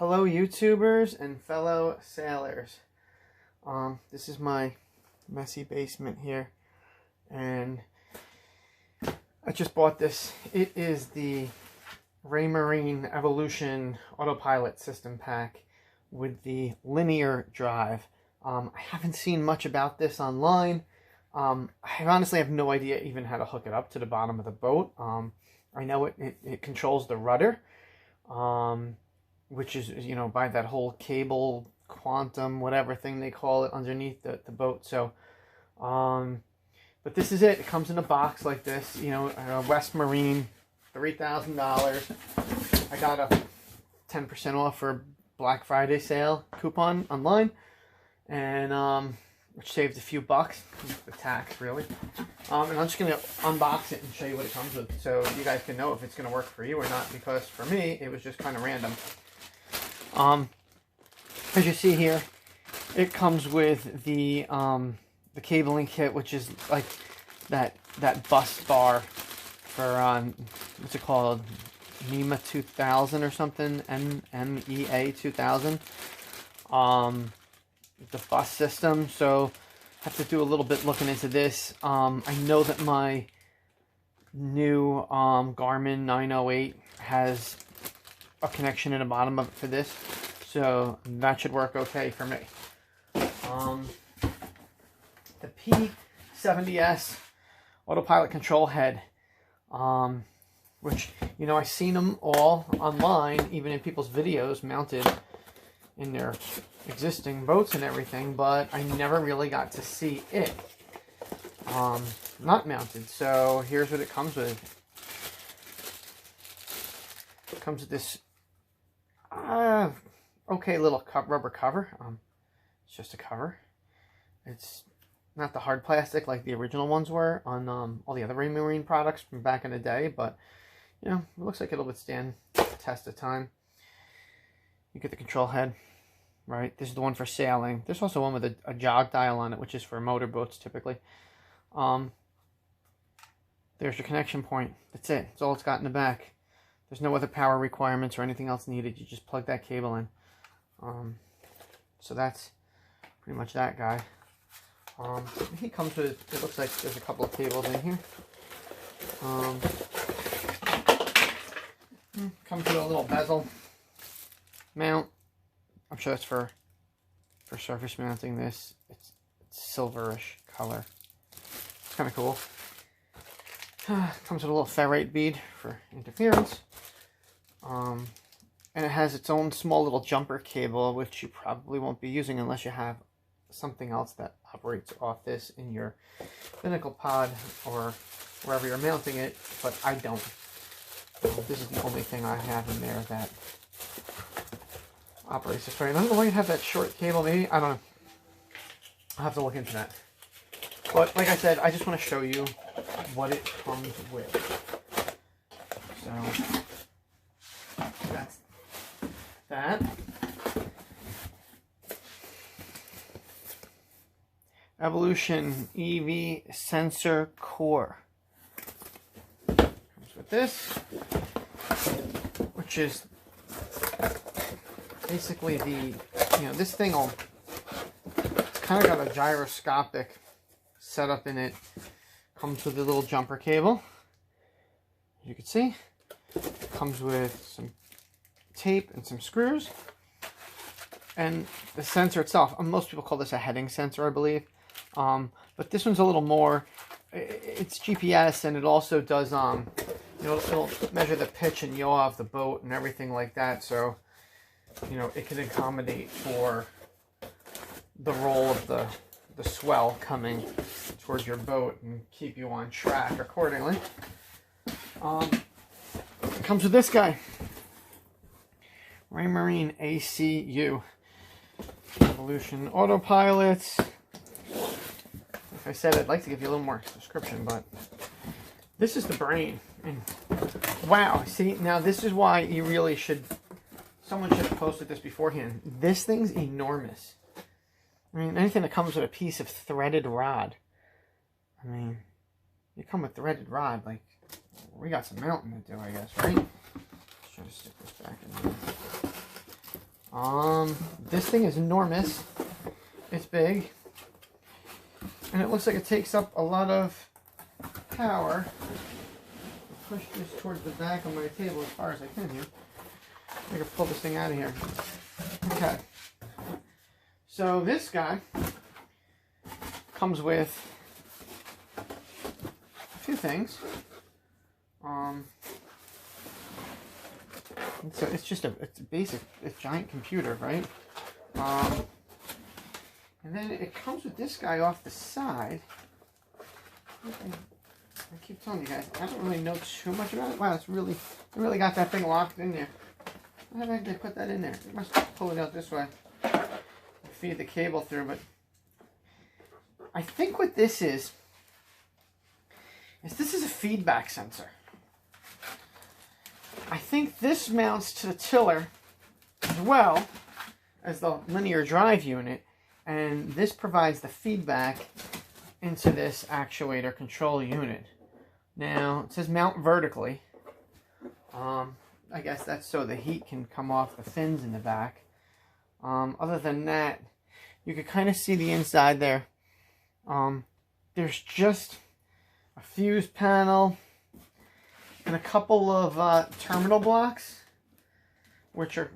Hello YouTubers and fellow sailors. This is my messy basement here, and I just bought this. It is the Raymarine Evolution Autopilot system pack with the linear drive. I haven't seen much about this online. I honestly have no idea even how to hook it up to the bottom of the boat. I know it controls the rudder, which is, you know, by that whole cable, quantum, whatever thing they call it underneath the boat. So, but this is it. It comes in a box like this, you know, Raymarine, $3,000. I got a 10% off for Black Friday sale coupon online, and which saved a few bucks, the tax really. And I'm just going to unbox it and show you what it comes with, so you guys can know if it's going to work for you or not, because for me, it was just kind of random. As you see here, it comes with the cabling kit, which is like that bus bar for, what's it called? NEMA 2000 or something, MEA 2000. The bus system, so I have to do a little bit looking into this. I know that my new Garmin 908 has a connection in the bottom of it for this, so that should work okay for me. The P70S Autopilot control head, which, you know, I've seen them all online, even in people's videos, mounted in their existing boats and everything, but I never really got to see it not mounted. So here's what it comes with. It comes with this okay little rubber cover. It's just a cover. It's not the hard plastic like the original ones were on all the other Raymarine products from back in the day, but you know, it looks like it'll withstand the test of time. You get the control head. Right, this is the one for sailing. There's also one with a jog dial on it, which is for motorboats typically. There's your connection point. That's it. That's all it's got in the back. There's no other power requirements or anything else needed. You just plug that cable in. So that's pretty much that guy. He comes with, it looks like there's a couple of cables in here. Comes with a little bezel mount. I'm sure it's for surface mounting this. It's silverish color. It's kind of cool. Comes with a little ferrite bead for interference. And it has its own small little jumper cable, which you probably won't be using unless you have something else that operates off this in your binnacle pod or wherever you're mounting it, but I don't. This is the only thing I have in there that operates this way. And I don't know why you have that short cable, maybe, I don't know. I'll have to look into that. But like I said, I just want to show you what it comes with. So that's that. Evolution EV sensor core. Comes with this, which is basically the, you know, this thing will, it's kind of got a gyroscopic setup in it. Comes with a little jumper cable, as you can see. Comes with some tape and some screws, and the sensor itself, most people call this a heading sensor, I believe, but this one's a little more, it's GPS, and it also does, you know, it'll measure the pitch and yaw of the boat and everything like that, so you know, it can accommodate for the roll of the swell coming towards your boat and keep you on track accordingly. It comes with this guy, Raymarine ACU Evolution Autopilot. Like I said, I'd like to give you a little more description, but this is the brain. And wow, see, now this is why you really should, someone should have posted this beforehand. This thing's enormous. I mean, anything that comes with a piece of threaded rod. I mean, you come with threaded rod, like, we got some mounting to do, I guess, right? Let's try to stick this back in there. This thing is enormous. It's big. And it looks like it takes up a lot of power. I'll push this towards the back of my table as far as I can here. I can pull this thing out of here. Okay. So this guy comes with a few things. So it's just it's a basic, giant computer, right? And then it comes with this guy off the side. I keep telling you guys, I don't really know too much about it. Wow, they really got that thing locked in there. How the heck did they put that in there? They must pull it out this way. Feed the cable through, but I think what this is this is a feedback sensor. I think this mounts to the tiller as well as the linear drive unit, and this provides the feedback into this actuator control unit. Now, it says mount vertically. I guess that's so the heat can come off the fins in the back. Other than that, you can kind of see the inside there. There's just a fuse panel and a couple of terminal blocks, which are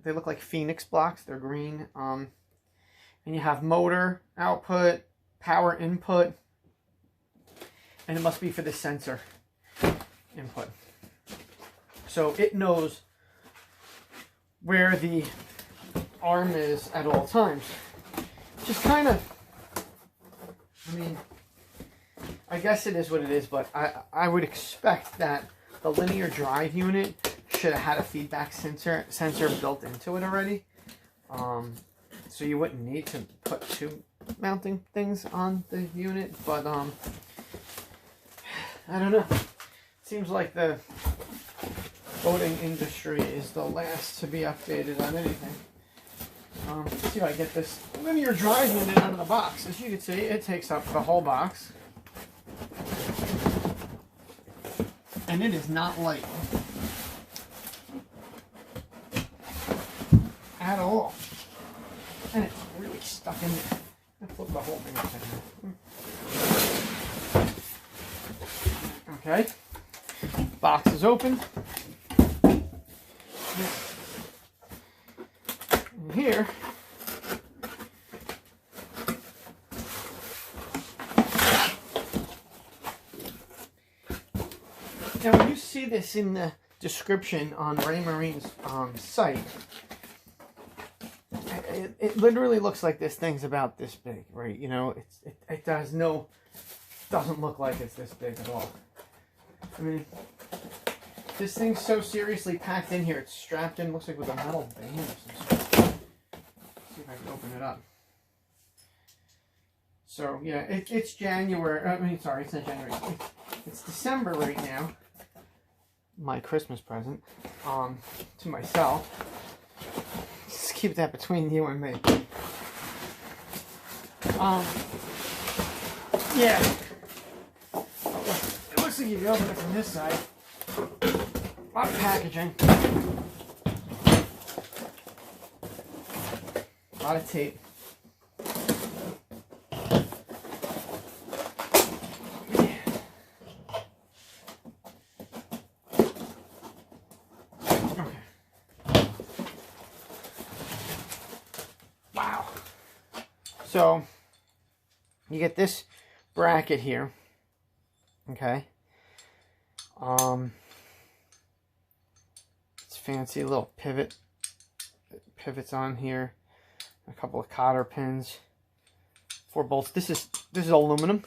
they look like Phoenix blocks. They're green. And you have motor output, power input, and it must be for the sensor input. So it knows where the arm is at all times. Just kind of, I mean, I guess it is what it is, but I would expect that the linear drive unit should have had a feedback sensor built into it already. So you wouldn't need to put two mounting things on the unit, but I don't know. Seems like the boating industry is the last to be updated on anything. Let's see if I get this linear drive unit out of the box. As you can see, it takes up the whole box. And it is not light. At all. And it's really stuck in there. Let's flip the whole thing upside down. Okay. Box is open. And here, now when you see this in the description on Raymarine's site, it literally looks like this thing's about this big, right? You know, it doesn't look like it's this big at all. I mean, this thing's so seriously packed in here. It's strapped in, looks like with a metal band or some sort. Let's see if I can open it up. So yeah, it's January. I mean, sorry, it's not January. It's December right now. My Christmas present, to myself. Just keep that between you and me. Yeah. It looks like you can open it from this side. A lot of packaging. A lot of tape. Wow. So, you get this bracket here. Okay. It's fancy little pivots on here. A couple of cotter pins. 4 bolts. This is aluminum.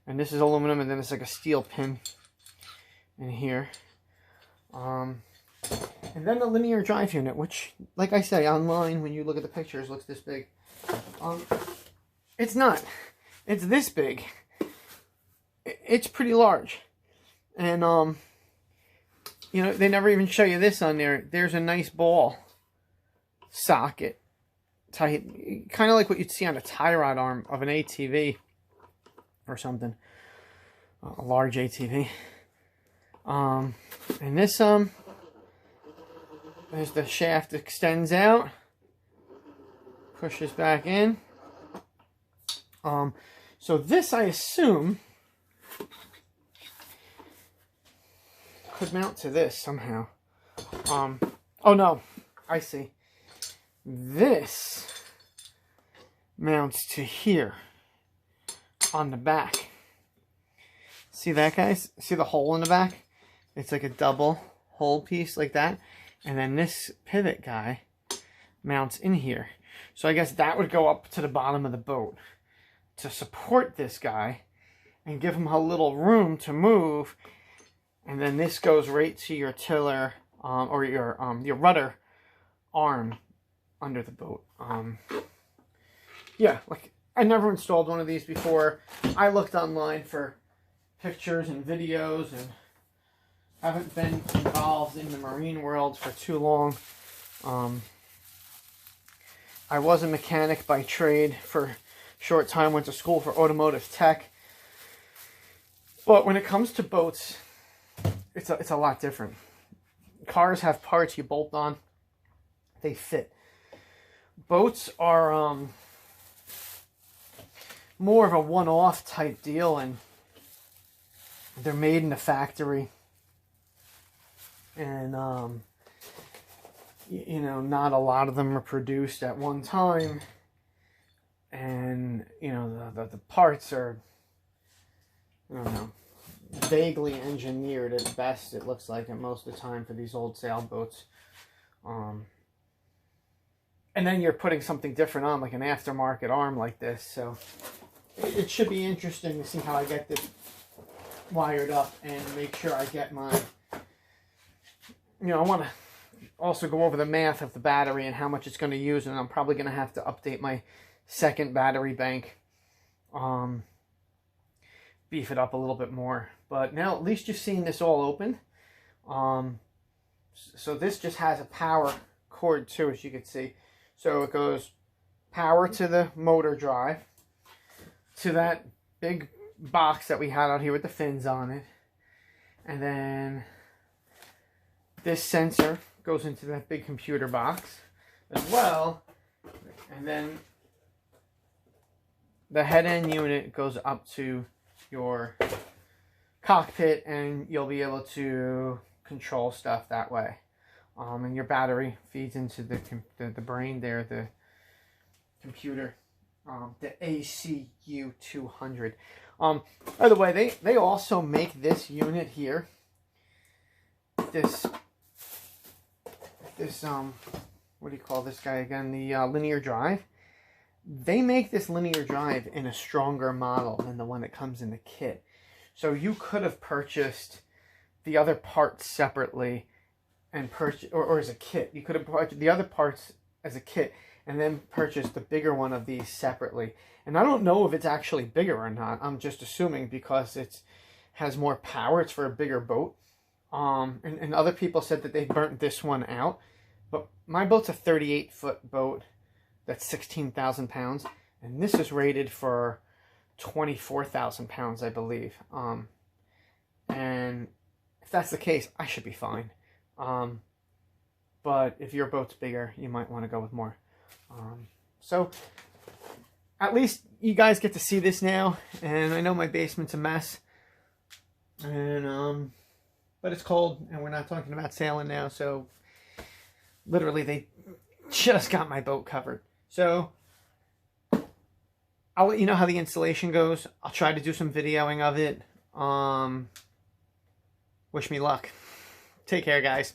And this is aluminum, and then it's like a steel pin in here. And then the linear drive unit, which, like I say, online, when you look at the pictures, looks this big. It's not. It's this big. It's pretty large. And, you know, they never even show you this on there. There's a nice ball socket. Tight. Kind of like what you'd see on a tie rod arm of an ATV or something. A large ATV. And this, There's the shaft extends out, pushes back in. So this, I assume, could mount to this somehow. Oh no, I see. This mounts to here on the back. See that, guys? See the hole in the back? It's like a double hole piece like that. And then this pivot guy mounts in here. So I guess that would go up to the bottom of the boat to support this guy and give him a little room to move. And then this goes right to your tiller or your rudder arm under the boat. Yeah, like I never installed one of these before. I looked online for pictures and videos and haven't been involved in the marine world for too long. I was a mechanic by trade for a short time, went to school for automotive tech. But when it comes to boats, it's a lot different. Cars have parts you bolt on, they fit. Boats are more of a one-off type deal, and they're made in the factory. And you know, not a lot of them are produced at one time, and you know, the parts are, I don't know, vaguely engineered at best, it looks like, and most of the time for these old sailboats. And then you're putting something different on, like an aftermarket arm like this. So it should be interesting to see how I get this wired up and make sure I get my, you know, I want to also go over the math of the battery and how much it's going to use, and I'm probably going to have to update my second battery bank, beef it up a little bit more. But now at least you've seen this all open. So this just has a power cord too, as you can see. So it goes power to the motor drive, to that big box that we had out here with the fins on it, and then this sensor goes into that big computer box as well, and then the head end unit goes up to your cockpit, and you'll be able to control stuff that way. And your battery feeds into the brain there, the computer, the ACU 200. By the way, they also make this unit here, this what do you call this guy again? The linear drive. They make this linear drive in a stronger model than the one that comes in the kit. So you could have purchased the other parts separately and purchase, or as a kit. You could have purchased the other parts as a kit and then purchased the bigger one of these separately. And I don't know if it's actually bigger or not. I'm just assuming because it has more power. It's for a bigger boat. And other people said that they burnt this one out. But my boat's a 38-foot boat that's 16,000 pounds. And this is rated for 24,000 pounds, I believe. And if that's the case, I should be fine. But if your boat's bigger, you might want to go with more. So at least you guys get to see this now. And I know my basement's a mess. And but it's cold, and we're not talking about sailing now. So literally, they just got my boat covered. So I'll let you know how the installation goes. I'll try to do some videoing of it. Wish me luck. Take care, guys.